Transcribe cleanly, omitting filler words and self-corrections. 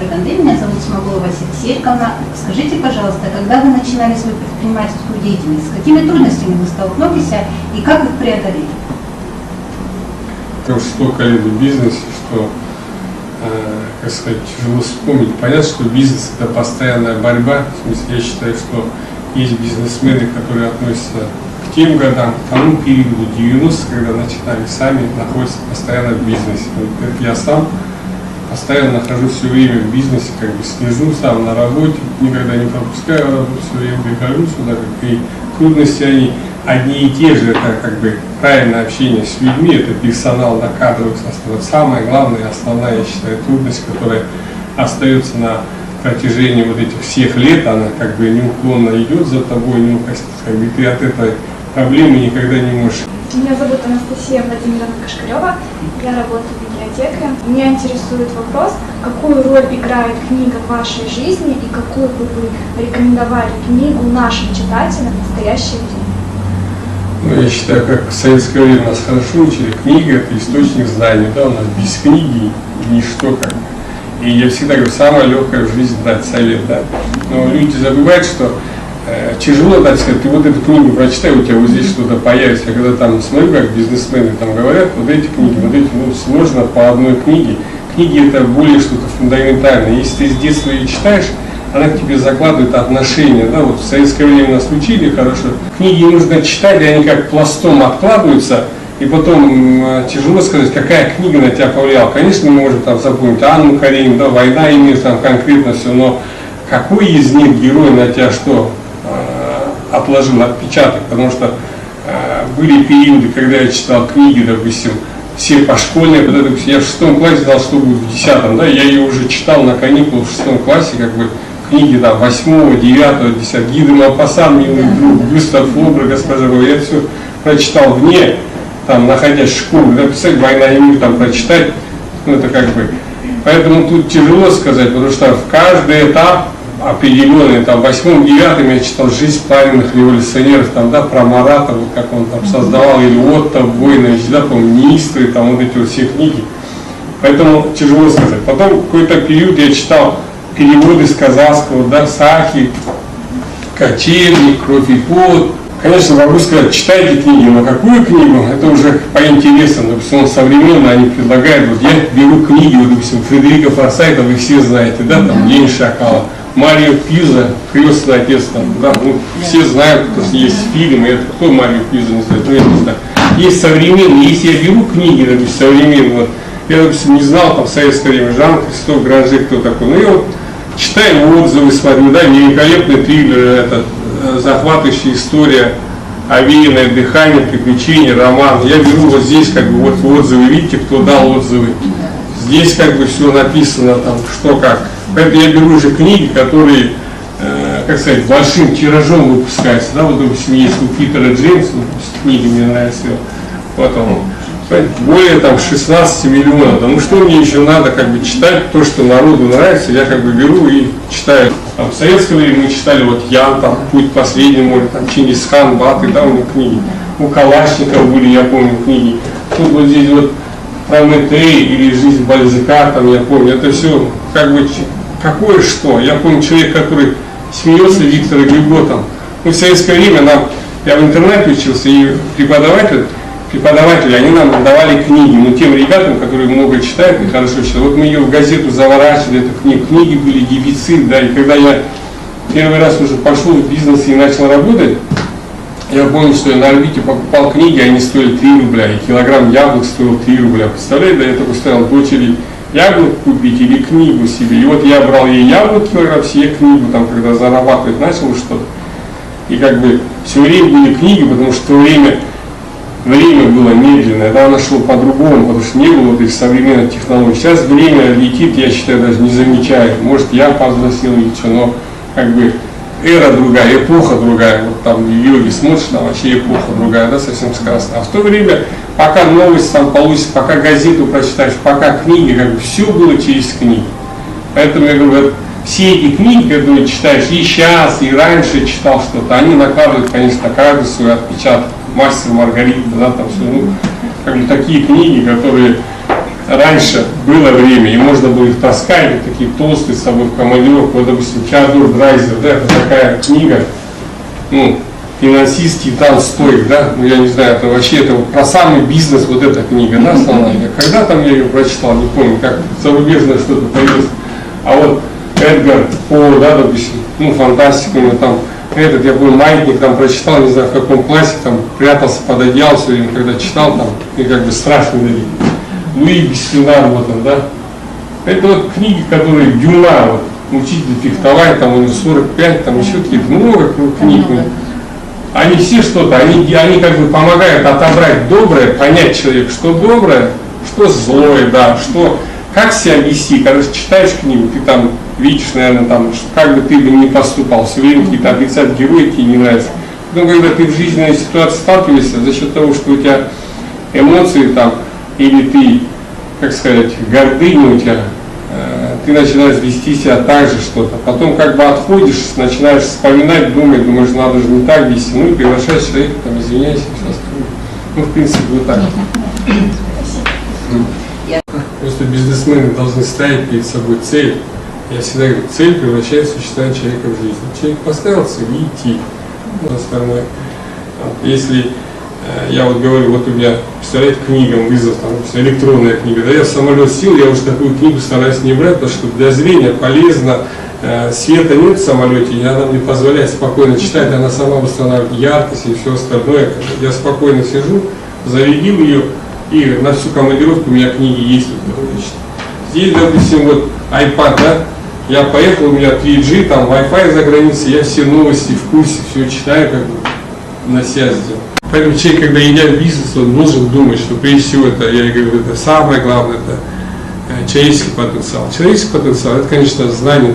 Караганды, меня зовут Смоглова Сергеевна. Скажите, пожалуйста, когда вы начинали свою предпринимательскую деятельность, с какими трудностями вы столкнулись и как их преодолели? Я уже столько лет в бизнесе, что, как сказать, тяжело вспомнить. Понятно, что бизнес – это постоянная борьба. В смысле, я считаю, что есть бизнесмены, которые относятся к тем годам, к тому периоду 90-х, когда начинали сами, находятся постоянно в бизнесе. Вот я сам постоянно нахожусь все время в бизнесе, как бы слежу сам на работе, никогда не пропускаю работу, все время прихожу сюда, и трудности они одни и те же, это как бы правильное общение с людьми, это персонал на кадровых составах. Самая главная, основная, я считаю, трудность, которая остается на протяжении вот этих всех лет, она как бы неуклонно идет за тобой, как бы ты от этой проблемы никогда не можешь. Меня зовут Анастасия Владимировна Кашкарева, я работаю библиотекарем. Меня интересует вопрос, какую роль играет книга в вашей жизни и какую бы вы рекомендовали книгу нашим читателям в настоящее время? Ну, я считаю, как в советское время нас хорошо учили, книга – это источник знаний, да, у нас без книги ничто как бы. И я всегда говорю, самое легкое в жизни дать совет, да. Но люди забывают, что тяжело дать сказать, ты вот эту книгу прочитай, у тебя вот здесь что-то появится. Я когда там смотрю, как бизнесмены там говорят, вот эти книги, вот эти, ну, сложно по одной книге. Книги – это более что-то фундаментальное. Если ты с детства ее читаешь, она к тебе закладывает отношения, да, вот в советское время нас учили хорошо. Книги нужно читать, и они как пластом откладываются, и потом тяжело сказать, какая книга на тебя повлияла. Конечно, мы можем там запомнить Анну Каренину, да, «Война» имеет там конкретно все, но какой из них герой на тебя что отложил отпечаток, потому что были периоды, когда я читал книги, допустим, все пошкольные, допустим, я в 6 классе знал, что будет в 10, да, я ее уже читал на каникулах в 6 классе, как бы книги там 8, 9, 10, Гидры Мопассан, «Милый друг», Густав Флобер, госпожа Б. Я все прочитал вне, там, находясь в школе, написать «Война и мир», там прочитать, ну это как бы, поэтому тут тяжело сказать, потому что в каждый этап определенный, там, 8-9 я читал «Жизнь пламенных революционеров», там, да, про Марата, вот как он там создавал, или Отто Войнович, да, по-моему, «Министры», там, вот эти вот все книги, поэтому тяжело сказать. Потом какой-то период я читал переводы с казахского, да, Сахи, Кочевник, Кровь и пот. Конечно, могу сказать, читайте книги, но какую книгу, это уже по интересам, допустим, современно они предлагают, вот я беру книги, вот, допустим, Фредерика Форсайта, вы все знаете, да, там, «День шакала», Марио Пьюза, «Крестный отец», там, да, ну, все знают, потому что есть фильмы, это кто Марио Пьюза не знает, ну, я не знаю. Есть современные, если я беру книги, допустим, современные, вот, я, допустим, не знал, там, в советское время, Жан-Кристоф Гранже, кто такой, ну, я вот читаю отзывы, смотрю, да, великолепный триллер, это захватывающая история, овеянное дыхание, приключения, роман. Я беру вот здесь, как бы, вот отзывы, видите, кто дал отзывы. Здесь, как бы, все написано, там, что как. Поэтому я беру уже книги, которые, как сказать, большим тиражом выпускаются, да, вот, допустим, есть у Питера Джеймса, книги мне нравятся, вот он, более там 16 миллионов, да, ну что мне еще надо, как бы, читать то, что народу нравится, я как бы беру и читаю. Там, в советское время мы читали вот Ян, там, «Путь последний мой», там, Чингисхан, Баты, да, у них книги. У Калашникова были, я помню, книги. Тут вот здесь вот Прометей или «Жизнь Бальзака», там, я помню, это все как бы какое что. Я помню человек, который смеется, Виктор Гюго, там. Ну, в советское время я в интернете учился, и преподаватели, они нам давали книги, но тем ребятам, которые много читают и хорошо читают. Вот мы ее в газету заворачивали, эту книгу, книги были дефицит, да, и когда я первый раз уже пошел в бизнес и начал работать, я помню, что я на орбите покупал книги, они стоили 3 рубля, и килограмм яблок стоил 3 рубля. Представляете, да, я только стоял дочери яблок купить или книгу себе. И вот я брал ей яблоки, килограмм, себе книгу, там, когда зарабатывать начал что-то. И как бы все время были книги, потому что в то время было медленное, да, оно шло по-другому, потому что не было вот этих современных технологий. Сейчас время летит, я считаю, даже не замечает. Может, я повзрослел или что, но как бы эра другая, эпоха другая. Вот там в йоге смотришь, там вообще эпоха другая, да, совсем сказано. А в то время, пока новость там получится, пока газету прочитаешь, пока книги, как бы все было через книги. Поэтому я говорю, все эти книги, которые читаешь и сейчас, и раньше читал что-то, они накладывают, конечно, каждый свой отпечаток. «Мастер Маргарита», да, там все, ну, как бы такие книги, которые раньше было время, и можно было их таскать, вот такие толстые с собой в командировку, вот, допустим, Теодор Драйзер, да, это такая книга, ну, финансист, титан, стоик, да, ну, я не знаю, это вообще, это вот про самый бизнес, вот эта книга, да, основная. Когда там я ее прочитал, не помню, как зарубежное что-то появилось, а вот Эдгар По, да, допустим, ну, фантастика у него там, этот, я был маятник, там прочитал, не знаю, в каком классе, там, прятался под одеяло все время, когда читал, там, и как бы страшно дали. Луи Бессинар, вот он, да. Это вот книги, которые Дюма, вот, учитель фехтования, там, у него 45, там, еще какие-то, много книг. Они все что-то, они как бы помогают отобрать доброе, понять человека, что доброе, что злое, да, что, как себя вести. Когда читаешь книгу, ты там видишь, наверное, там, как бы ты бы не поступал, все время какие-то отрицательные герои тебе не нравятся. Потом, когда ты в жизненной ситуации сталкиваешься, за счет того, что у тебя эмоции там, или ты, как сказать, гордыня у тебя, ты начинаешь вести себя так же что-то. Потом как бы отходишь, начинаешь вспоминать, думаешь, надо же не так вести, ну и приглашаешь человека, там, извиняйся, все остальное. Ну, в принципе, вот так. Просто бизнесмены должны ставить перед собой цель. Я всегда говорю, цель превращает существование человека в жизнь. Человек поставил цель и идти. Ну, остальное. Если я вот говорю, вот у меня, представляете, книгам вызов, там, электронная книга, да, я в самолет сел, я уже такую книгу стараюсь не брать, потому что для зрения полезно, света нет в самолете, и она мне позволяет спокойно читать, она сама восстанавливает яркость и все остальное. Я спокойно сижу, зарядил ее, и на всю командировку у меня книги есть. Здесь, допустим, вот iPad, да, я поехал, у меня 3G, там Wi-Fi за границей, я все новости в курсе, все читаю, как бы на связи. Поэтому человек, когда идет в бизнес, он должен думать, что прежде всего это, я говорю, это самое главное, это человеческий потенциал. Человеческий потенциал, это, конечно, знание,